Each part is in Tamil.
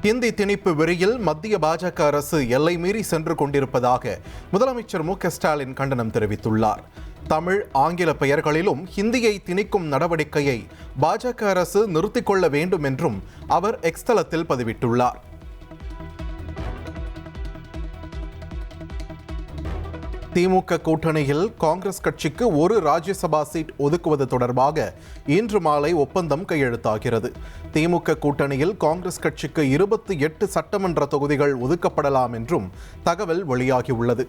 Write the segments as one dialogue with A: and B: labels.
A: ஹிந்தி திணிப்பு வெறியில் மத்திய பாஜக அரசு எல்லை மீறி சென்று கொண்டிருப்பதாக முதலமைச்சர் மு.க.ஸ்டாலின் கண்டனம் தெரிவித்துள்ளார். தமிழ், ஆங்கில பெயர்களிலும் ஹிந்தியை திணிக்கும் நடவடிக்கையை பாஜக அரசு நிறுத்திக் கொள்ள வேண்டும் என்றும் அவர் எக்ஸ் தளத்தில் பதிவிட்டுள்ளார். திமுக கூட்டணியில் காங்கிரஸ் கட்சிக்கு ஒரு ராஜ்யசபா சீட் ஒதுக்குவது தொடர்பாக இன்று மாலை ஒப்பந்தம் கையெழுத்தாகிறது. திமுக கூட்டணியில் காங்கிரஸ் கட்சிக்கு 28 சட்டமன்ற தொகுதிகள் ஒதுக்கப்படலாம் என்றும் தகவல் வெளியாகியுள்ளது.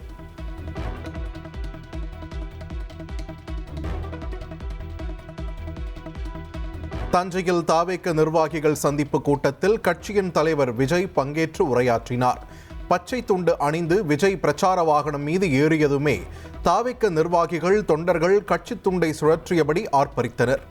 A: தஞ்சையில் தாவேக நிர்வாகிகள் சந்திப்பு கூட்டத்தில் கட்சியின் தலைவர் விஜய் பங்கேற்று உரையாற்றினார். பச்சை துண்டு அணிந்து விஜய் பிரச்சார வாகனம் மீது ஏறியதுமே தாவேக நிர்வாகிகள், தொண்டர்கள் கட்சி துண்டை சுழற்றியபடி ஆர்ப்பரித்தனர்.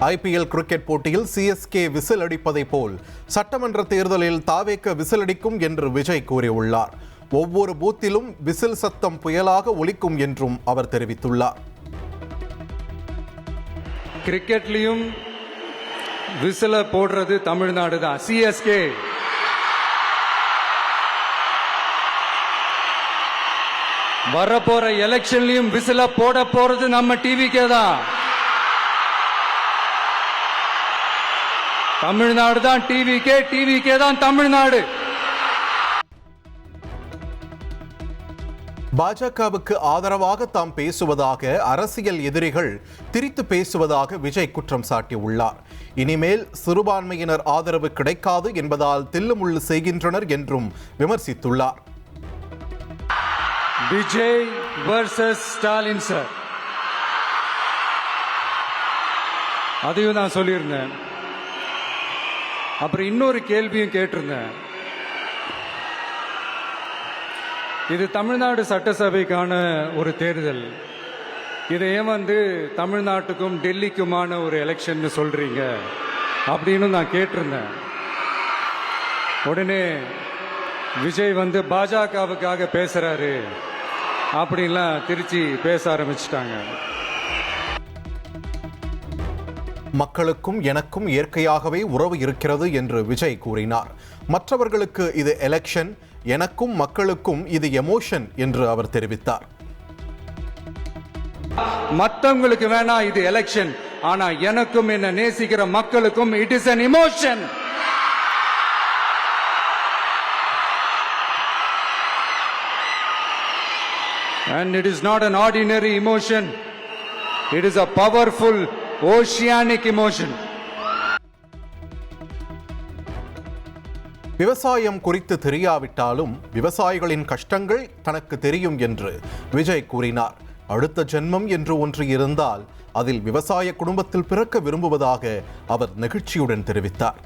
A: IPL கிரிக்கெட் போட்டியில் CSK விசில் அடிப்பதை போல் சட்டமன்ற தேர்தலில் தாவேக விசில் அடிக்கும் என்று விஜய் கூறியுள்ளார். ஒவ்வொரு பூத்திலும் விசில் சத்தம் புயலாக ஒலிக்கும் என்றும் அவர் தெரிவித்துள்ளார்.
B: கிரிக்கெட்லயும் விசில போடுறது தமிழ்நாடு தான். CSK வரப்போற எலெக்ஷன்லயும் விசில போட போறது நம்ம TVK தான். தமிழ்நாடு தான் TVK தான் தமிழ்நாடு.
A: பாஜகவுக்கு ஆதரவாக தாம் பேசுவதாக அரசியல் எதிரிகள் திரித்து பேசுவதாக விஜய் குற்றம் சாட்டியுள்ளார். இனிமேல் சிறுபான்மையினர் ஆதரவு கிடைக்காது என்பதால் தில்லுமுள்ளு செய்கின்றனர் என்றும் விமர்சித்துள்ளார்.
B: விஜய் வர்சஸ் ஸ்டாலின் சார், அதையும் நான் சொல்லியிருந்தேன். அப்புறம் இன்னொரு கேள்வியும் கேட்டிருந்தேன். இது தமிழ்நாடு சட்டசபைக்கான ஒரு தேர்தல். இதை ஏன் தமிழ்நாட்டுக்கும் டெல்லிக்குமான ஒரு எலெக்ஷன் சொல்றீங்க அப்படின்னு நான் கேட்டிருந்தேன். உடனே விஜய் பாஜகவுக்காக பேசுறாரு அப்படின்லாம் திருச்சி பேச ஆரம்பிச்சிட்டாங்க.
A: மக்களுக்கும் எனக்கும் இயற்கையாகவே உறவு இருக்கிறது என்று விஜய் கூறினார். மற்றவர்களுக்கு இது எலெக்ஷன், எனக்கும் மக்களுக்கும் இது எமோஷன் என்று அவர் தெரிவித்தார்.
B: மற்றவங்களுக்கு வேணா இது எலெக்ஷன், ஆனா எனக்கும் என்ன நேசிக்கிற மக்களுக்கும் it is an emotion. And it is not an ordinary emotion. It is a powerful oceanic emotion.
A: விவசாயம் குறித்து தெரியாவிட்டாலும் விவசாயிகளின் கஷ்டங்கள் தனக்கு தெரியும் என்று விஜய் கூறினார். அடுத்த ஜென்மம் என்று ஒன்று இருந்தால் அதில் விவசாய குடும்பத்தில் பிறக்க விரும்புவதாக அவர் நெகிழ்ச்சியுடன் தெரிவித்தார்.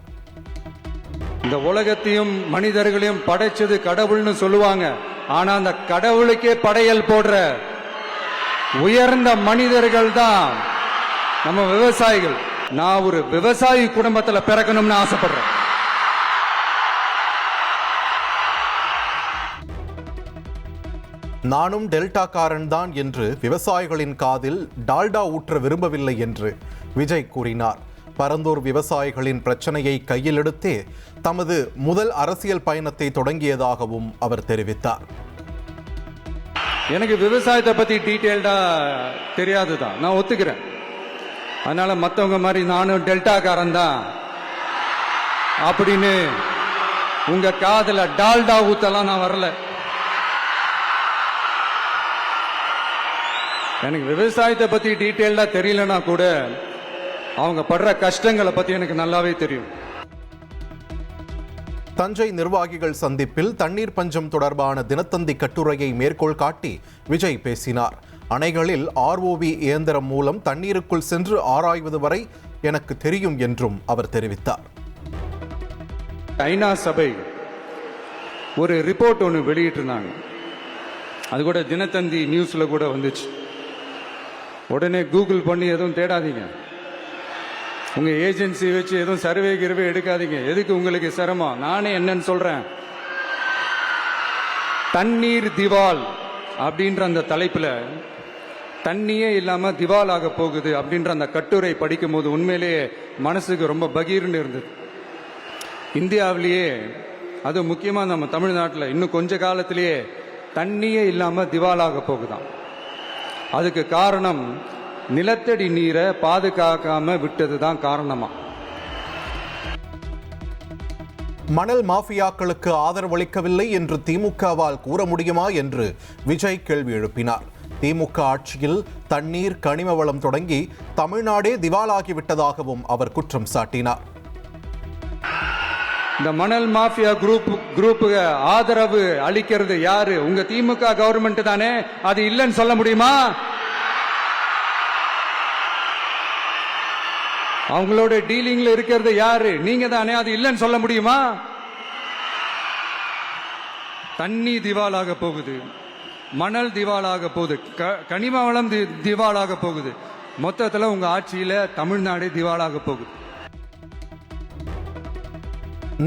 B: இந்த உலகத்தையும் மனிதர்களையும் படைச்சது கடவுள்னு சொல்லுவாங்க. ஆனா அந்த கடவுளுக்கே படையல் போடுற உயர்ந்த மனிதர்கள் தான் நம்ம விவசாயிகள். நான் ஒரு விவசாயி குடும்பத்தில் பிறக்கணும்னு ஆசைப்படுறேன்.
A: நானும் டெல்டாக்காரன் தான் என்று விவசாயிகளின் காதில் டால்டா ஊற்ற விரும்பவில்லை என்று விஜய் கூறினார். பரந்தூர் விவசாயிகளின் பிரச்சனையை கையில் எடுத்தே தமது முதல் அரசியல் பயணத்தை தொடங்கியதாகவும் அவர் தெரிவித்தார்.
B: எனக்கு விவசாயத்தை பத்தி டீட்டெயில்டா தெரியாதுதான், நான் ஒத்துக்கிறேன். அதனால மற்றவங்க மாதிரி நானும் டெல்டாக்காரன் தான் அப்படின்னு உங்க காதல டால்டா ஊத்தலாம் நான் வரல. எனக்கு விவசாயத்தை பத்தி டீட்டெயில்டா தெரியலனா கூட அவங்க படுற கஷ்டங்களை பத்தி எனக்கு நல்லாவே தெரியும்.
A: தஞ்சை நிர்வாகிகள் சந்திப்பில் தண்ணீர் பஞ்சம் தொடர்பான தினத்தந்தி கட்டுரையை மேற்கோள் காட்டி விஜய் பேசினார். அணைகளில் ROV இயந்திரம் மூலம் தண்ணீருக்குள் சென்று ஆராய்வது வரை எனக்கு தெரியும் என்றும் அவர் தெரிவித்தார்.
B: ஐநா சபை ஒரு ரிப்போர்ட் ஒன்று வெளியிட்டிருந்தாங்க. அது கூட தினத்தந்தி நியூஸ்ல கூட வந்துச்சு. உடனே கூகுள் பண்ணி எதுவும் தேடாதீங்க. உங்க ஏஜென்சி வச்சு எதுவும் சர்வே கிருவே எடுக்காதீங்க. எதுக்கு உங்களுக்கு சிரமம்? நானே என்னன்னு சொல்றேன். தண்ணீர் திவால் அப்படின்ற அந்த தலைப்புல தண்ணியே இல்லாம திவால் ஆக போகுது அப்படின்ற அந்த கட்டுரை படிக்கும் போது உண்மையிலேயே மனசுக்கு ரொம்ப பகீர்னு இருந்தது. இந்தியாவிலேயே அது முக்கியமா நம்ம தமிழ்நாட்டில் இன்னும் கொஞ்ச காலத்திலேயே தண்ணியே இல்லாம திவாலாக போகுதாம். அதுக்கு காரணம் நிலத்தடி நீரை பாதுகாக்காம விட்டதுதான் காரணமா.
A: மணல் மாஃபியாக்களுக்கு ஆதரவளிக்கவில்லை என்று திமுகவால் கூற முடியுமா என்று விஜய் கேள்வி எழுப்பினார். திமுக ஆட்சியில் தண்ணீர், கனிம வளம் தொடங்கி தமிழ்நாடே திவாலாகிவிட்டதாகவும் அவர் குற்றம் சாட்டினார்.
B: இந்த மணல் மாஃபியா குரூப்புக்கு ஆதரவு அளிக்கிறது யாரு? உங்க திமுக கவர்மெண்ட் தானே. அது இல்லைன்னு சொல்ல முடியுமா? அவங்களோட டீலிங்ல இருக்கிறது யாரு? நீங்க தானே. அது இல்லைன்னு சொல்ல முடியுமா? தண்ணி திவாலாக போகுது, மணல் திவாலாக போகுது, கனிம வளம் திவாலாக போகுது. மொத்தத்தில் உங்க ஆட்சியில தமிழ்நாடு திவாலாக போகுது.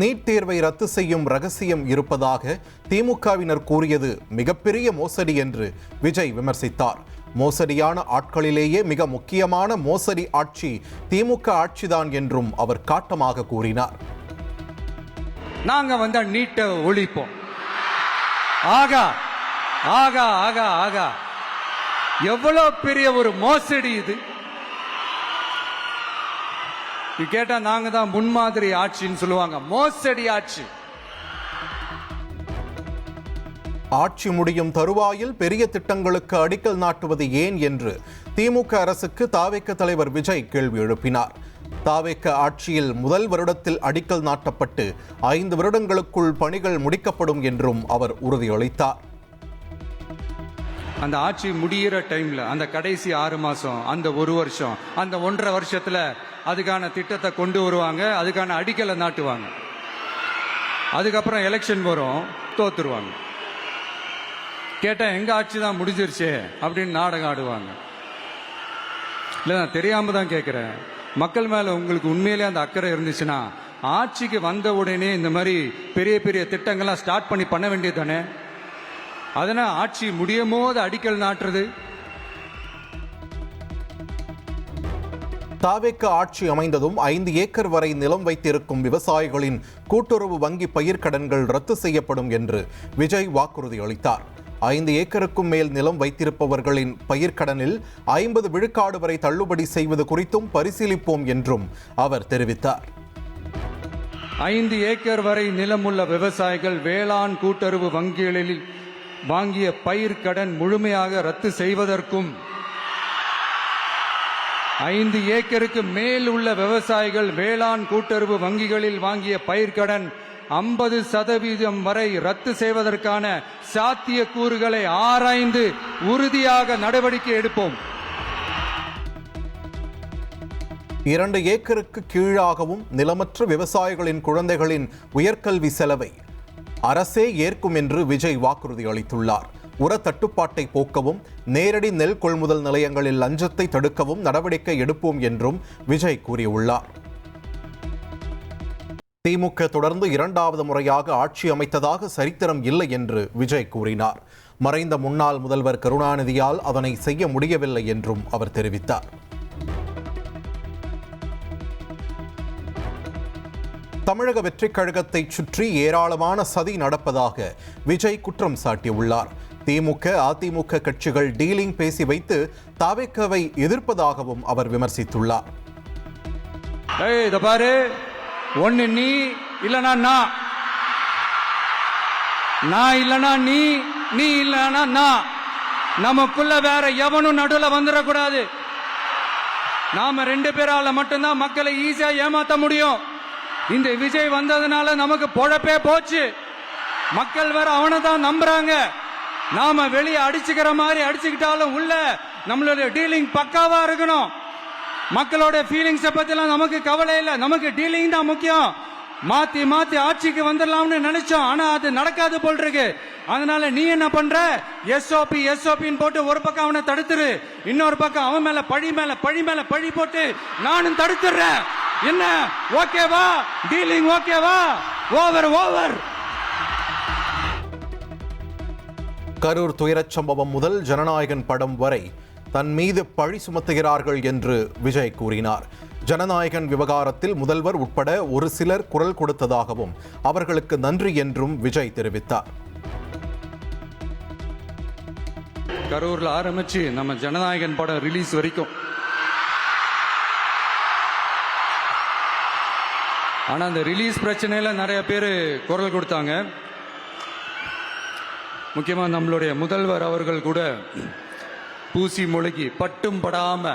A: நீட் தேர்வை ரத்து செய்யும் ரகசியம் இருப்பதாக திமுகவினர் கூறியது மிகப்பெரிய மோசடி என்று விஜய் விமர்சித்தார். மோசடியான ஆட்களிலேயே மிக முக்கியமான மோசடி ஆட்சி திமுக ஆட்சிதான் என்றும் அவர் காட்டமாக கூறினார்.
B: நாங்க வந்தா நீட்டை ஒழிப்போம். ஆகா ஆகா ஆகா ஆகா, எவ்வளவு பெரிய ஒரு மோசடி இது! கேட்டா நாங்க தான் முன்மாதிரி ஆட்சின்னு சொல்லுவாங்க. மோசடி ஆட்சி.
A: ஆட்சி முடியும் தருவாயில் பெரிய திட்டங்களுக்கு அடிக்கல் நாட்டுவது ஏன் என்று திமுக அரசுக்கு தாவேக தலைவர் விஜய் கேள்வி எழுப்பினார். தாவேக ஆட்சியில் முதல் வருடத்தில் அடிக்கல் நாட்டப்பட்டு 5 வருடங்களுக்குள் பணிகள் முடிக்கப்படும் என்றும் அவர் உறுதியளித்தார்.
B: அந்த ஆட்சி முடிகிற டைம்ல அந்த கடைசி 6 மாசம், அந்த 1 வருஷம், அந்த 1.5 வருஷத்துல அதுக்கான திட்டத்தை கொண்டு வருவாங்க, அதுக்கான அடிக்கலை நாட்டுவாங்க. அதுக்கப்புறம் எலெக்ஷன் வரும், தோத்துருவாங்க. கேட்டா எங்க ஆட்சி தான் முடிஞ்சிருச்சே அப்படின்னு நாடகம் ஆடுவாங்க. இல்லை, நான் தெரியாம தான் கேட்கிறேன். மக்கள் மேல உங்களுக்கு உண்மையிலே அந்த அக்கறை இருந்துச்சுன்னா ஆட்சிக்கு வந்த உடனே இந்த மாதிரி பெரிய பெரிய திட்டங்கள்லாம் ஸ்டார்ட் பண்ண வேண்டியது தானே. அதனால் ஆட்சி முடியும் போது அடிக்கல் நாட்டுறது.
A: தாவேக ஆட்சி அமைந்ததும் 5 ஏக்கர் வரை நிலம் வைத்திருக்கும் விவசாயிகளின் கூட்டுறவு வங்கி பயிர்க்கடன்கள் ரத்து செய்யப்படும் என்று விஜய் வாக்குறுதி அளித்தார். 5 ஏக்கருக்கும் மேல் நிலம் வைத்திருப்பவர்களின் பயிர்க்கடனில் 50 விழுக்காடு வரை தள்ளுபடி செய்வது குறித்தும் பரிசீலிப்போம் என்றும் அவர் தெரிவித்தார்.
B: 5 ஏக்கர் வரை நிலமுள்ள விவசாயிகள் வேளாண் கூட்டுறவு வங்கிகளில் வாங்கிய பயிர்க்கடன் முழுமையாக ரத்து செய்வதற்கும், 5 ஏக்கருக்கு மேல் உள்ள விவசாயிகள் வேளாண் கூட்டுறவு வங்கிகளில் வாங்கிய பயிர்க்கடன் 50% வரை ரத்து செய்வதற்கான சாத்திய கூறுகளை ஆராய்ந்து உறுதியாக நடவடிக்கை எடுப்போம்.
A: 2 ஏக்கருக்கு கீழாகவும் நிலமற்ற விவசாயிகளின் குழந்தைகளின் உயர்கல்வி செலவை அரசே ஏற்கும் என்று விஜய் வாக்குறுதி அளித்துள்ளார். உர தட்டுப்பாட்டை போக்கவும், நேரடி நெல் கொள்முதல் நிலையங்களில் லஞ்சத்தை தடுக்கவும் நடவடிக்கை எடுப்போம் என்றும் விஜய் கூறியுள்ளார். திமுக தொடர்ந்து 2வது முறையாக ஆட்சி அமைத்ததாக சரித்திரம் இல்லை என்று விஜய் கூறினார். மறைந்த முன்னாள் முதல்வர் கருணாநிதியால் அதனை செய்ய முடியவில்லை என்றும் அவர் தெரிவித்தார். தமிழக வெற்றிக் கழகத்தை சுற்றி ஏராளமான சதி நடப்பதாக விஜய் குற்றம் சாட்டியுள்ளார். திமுக, அதிமுக கட்சிகள் டீலிங் பேசி வைத்து தாவேகவை எதிர்ப்பதாகவும் அவர் விமர்சித்துள்ளார்.
B: ஒன்னு நீ இல்லனா நான் இல்லனா நீ இல்லனா நான். நமக்குள்ள வேற எவனும் நடுவுல வந்துடக்கூடாது. நாம 2 பேரால மட்டும்தான் மக்களை ஈஸியா ஏமாத்த முடியும். இந்த விஜய் வந்ததுனால நமக்கு பொழப்பே போச்சு. மக்கள் வேற அவனை தான் நம்புறாங்க. நாம வெளியே அடிச்சுக்கிற மாதிரி அடிச்சுக்கிட்டாலும் உள்ள நம்மளுடைய டீலிங் பக்காவா இருக்கணும். மக்களோட ஃபீலிங்ஸை பத்திலாம் நமக்கு கவலை இல்லை. நமக்கு டீலிங் தான் முக்கியம். மாத்தி ஆட்சிக்கு வந்துடலாம்னு நினைச்சோம், ஆனா அது நடக்காது போல் இருக்கு. அதனால நீ என்ன பண்ற? எஸ்ஓபின்னு போட்டு ஒரு பக்கம் அவனை தடுத்துரு, இன்னொரு பக்கம் அவன் மேல பழி போட்டு நானும் தடுத்துறேன். என்ன ஓகேவா? டீலிங் ஓகேவா? ஓவர்.
A: கரூர் துயரச் சம்பவம் முதல் ஜனநாயகன் படம் வரை தன் மீது பழி சுமத்துகிறார்கள் என்று விஜய் கூறினார். ஜனநாயகன் விவகாரத்தில் முதல்வர் உட்பட ஒரு சிலர் குரல் கொடுத்ததாகவும் அவர்களுக்கு நன்றி என்றும் விஜய் தெரிவித்தார்.
B: கரூர்ல ஆரம்பிச்சு நம்ம ஜனநாயகன் படம் ரிலீஸ் வரைக்கும், ஆனா அந்த ரிலீஸ் பிரச்சனையில நிறைய பேர் குரல் கொடுத்தாங்க. முக்கியமா நம்மளுடைய முதல்வர் அவர்கள் கூட பூசி மொழிகி பட்டும் படாம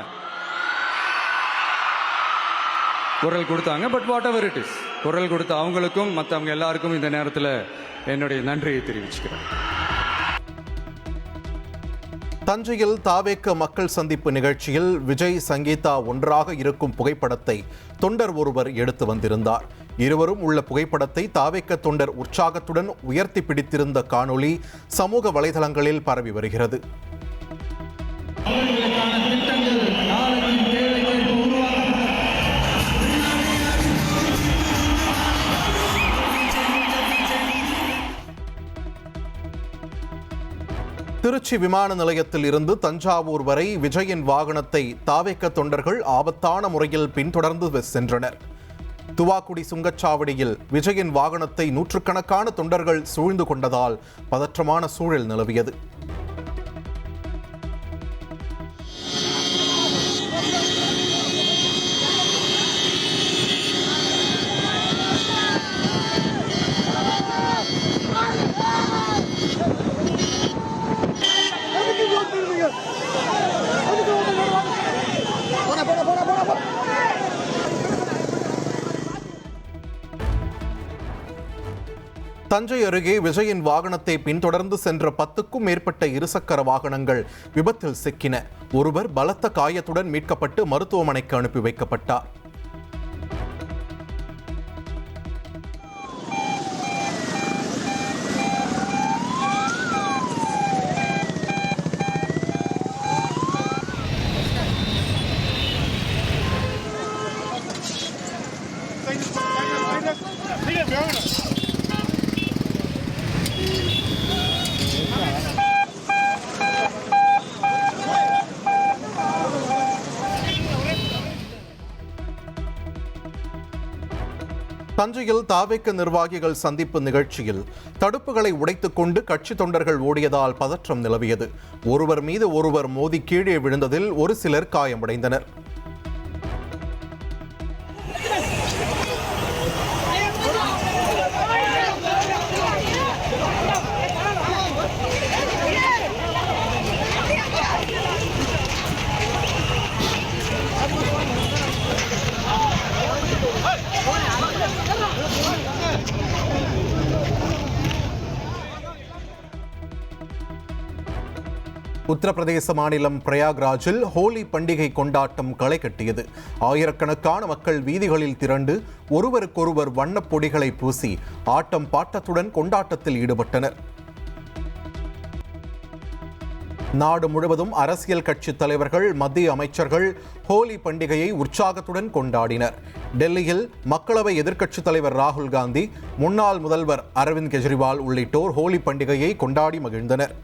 B: குரல் கொடுத்தாங்க. But what ever it is, குரல் கொடுத்த அவங்களுக்கும் மற்றவங்க எல்லாருக்கும் இந்த நேரத்தில் என்னுடைய நன்றியை தெரிவிச்சுக்கிறேன்.
A: தஞ்சையில் தாவேக்க மக்கள் சந்திப்பு நிகழ்ச்சியில் விஜய் சங்கீதா ஒன்றாக இருக்கும் புகைப்படத்தை தொண்டர் ஒருவர் எடுத்து வந்திருந்தார். இருவரும் உள்ள புகைப்படத்தை தாவேக்க தொண்டர் உற்சாகத்துடன் உயர்த்தி பிடித்திருந்த காணொளி சமூக வலைதளங்களில் பரவி வருகிறது. திருச்சி விமான நிலையத்தில் இருந்து தஞ்சாவூர் வரை விஜயின் வாகனத்தை தாவேக்க தொண்டர்கள் ஆபத்தான முறையில் பின்தொடர்ந்து சென்றனர். துவாக்குடி சுங்கச்சாவடியில் விஜயின் வாகனத்தை நூற்றுக்கணக்கான தொண்டர்கள் சூழ்ந்து கொண்டதால் பதற்றமான சூழல் நிலவியது. தஞ்சை அருகே விஜயின் வாகனத்தை பின்தொடர்ந்து சென்ற 10க்கும் மேற்பட்ட இருசக்கர வாகனங்கள் விபத்தில் சிக்கின. ஒருவர் பலத்த காயத்துடன் மீட்கப்பட்டு மருத்துவமனைக்கு அனுப்பி வைக்கப்பட்டார். தஞ்சையில் தாவேக்க நிர்வாகிகள் சந்திப்பு நிகழ்ச்சியில் தடுப்புகளை உடைத்துக் கொண்டு கட்சி தொண்டர்கள் ஓடியதால் பதற்றம் நிலவியது. ஒருவர் மீது ஒருவர் மோதி கீழே விழுந்ததில் ஒரு சிலர் காயமடைந்தனர். உத்தரப்பிரதேச மாநிலம் பிரயாக்ராஜில் ஹோலி பண்டிகை கொண்டாட்டம் களை கட்டியது. ஆயிரக்கணக்கான மக்கள் வீதிகளில் திரண்டு ஒருவருக்கொருவர் வண்ணப் பொடிகளை பூசி ஆட்டம் பாட்டத்துடன் கொண்டாட்டத்தில் ஈடுபட்டனர். நாடு முழுவதும் அரசியல் கட்சி தலைவர்கள், மத்திய அமைச்சர்கள் ஹோலி பண்டிகையை உற்சாகத்துடன் கொண்டாடினர். டெல்லியில் மக்களவை எதிர்க்கட்சித் தலைவர் ராகுல் காந்தி, முன்னாள் முதல்வர் அரவிந்த் கெஜ்ரிவால் உள்ளிட்டோர் ஹோலி பண்டிகையை கொண்டாடி மகிழ்ந்தனர்.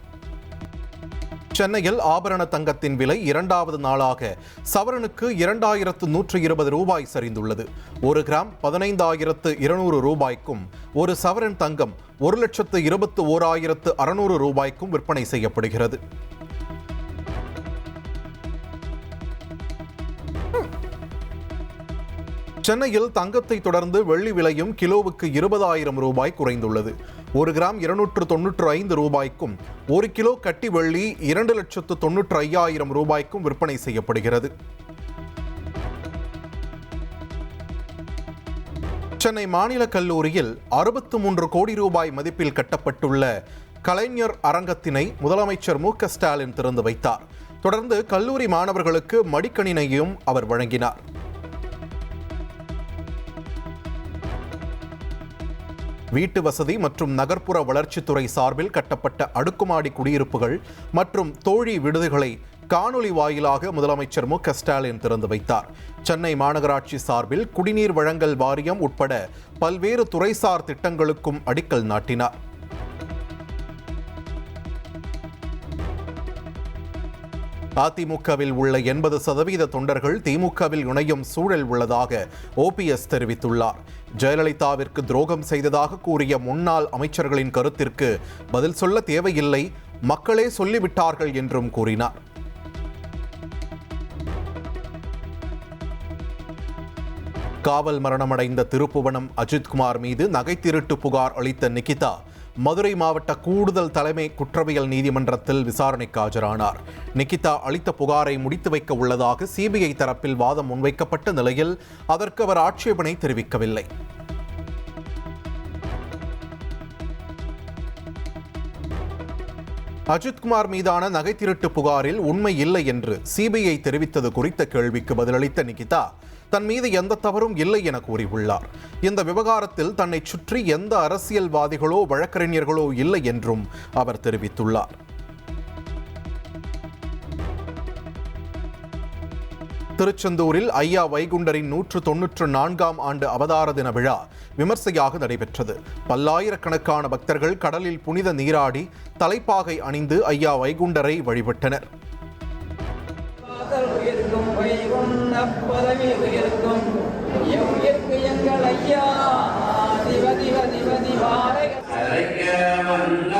A: சென்னையில் ஆபரண தங்கத்தின் விலை 2வது நாளாக சவரனுக்கு 2120 ரூபாய் சரிந்துள்ளது. 1 கிராம் 15,200 ரூபாய்க்கும், ஒரு சவரன் தங்கம் 1,21,600 ரூபாய்க்கும் விற்பனை செய்யப்படுகிறது. சென்னையில் தங்கத்தை தொடர்ந்து வெள்ளி விலையும் கிலோவுக்கு 20,000 ரூபாய் குறைந்துள்ளது. 1 கிராம் 295 ரூபாய்க்கும், 1 கிலோ கட்டி வெள்ளி 2,95,000 ரூபாய்க்கும் விற்பனை செய்யப்படுகிறது. சென்னை மாநில கல்லூரியில் 63 கோடி ரூபாய் மதிப்பில் கட்டப்பட்டுள்ள கலைஞர் அரங்கத்தினை முதலமைச்சர் மு.க.ஸ்டாலின் திறந்து வைத்தார். தொடர்ந்து கல்லூரி மாணவர்களுக்கு மடிக்கணினையும் அவர் வழங்கினார். வீட்டு வசதி மற்றும் நகர்ப்புற வளர்ச்சித்துறை சார்பில் கட்டப்பட்ட அடுக்குமாடி குடியிருப்புகள் மற்றும் தோழி விடுதிகளை காணொலி வாயிலாக முதலமைச்சர் மு.க.ஸ்டாலின் திறந்து வைத்தார். சென்னை மாநகராட்சி சார்பில் குடிநீர் வழங்கல் வாரியம் உட்பட பல்வேறு துறைசார் திட்டங்களுக்கும் அடிக்கல் நாட்டினார். அதிமுகவில் உள்ள 80% தொண்டர்கள் திமுகவில் இணையும் சூழல் உள்ளதாக ஓபிஎஸ் தெரிவித்துள்ளார். ஜெயலலிதாவிற்கு துரோகம் செய்ததாக கூறிய முன்னாள் அமைச்சர்களின் கருத்திற்கு பதில் சொல்ல தேவையில்லை, மக்களே சொல்லிவிட்டார்கள் என்றும் கூறினார். காவல் மரணமடைந்த திருப்புவனம் அஜித்குமார் மீது நகை திருட்டு புகார் அளித்த நிகிதா மதுரை மாவட்ட கூடுதல் தலைமை குற்றவியல் நீதிமன்றத்தில் விசாரணைக்கு ஆஜரானார். நிகிதா அளித்த புகாரை முடித்து வைக்க உள்ளதாக சிபிஐ தரப்பில் வாதம் முன்வைக்கப்பட்ட நிலையில் அதற்கு அவர் ஆட்சேபனை தெரிவிக்கவில்லை. அஜித்குமார் மீதான நகை திருட்டு புகாரில் உண்மை இல்லை என்று சிபிஐ தெரிவித்தது குறித்த கேள்விக்கு பதிலளித்த நிகிதா தன் மீது எந்த தவறும் இல்லை என கூறியுள்ளார். இந்த விவகாரத்தில் தன்னை சுற்றி எந்த அரசியல்வாதிகளோ வழக்கறிஞர்களோ இல்லை என்றும் அவர் தெரிவித்துள்ளார். திருச்செந்தூரில் ஐயா வைகுண்டரின் 194ஆம் ஆண்டு அவதார தின விழா விமர்சையாக நடைபெற்றது. பல்லாயிரக்கணக்கான பக்தர்கள் கடலில் புனித நீராடி தலைப்பாகை அணிந்து ஐயா வைகுண்டரை வழிபட்டனர்.
C: ஐயா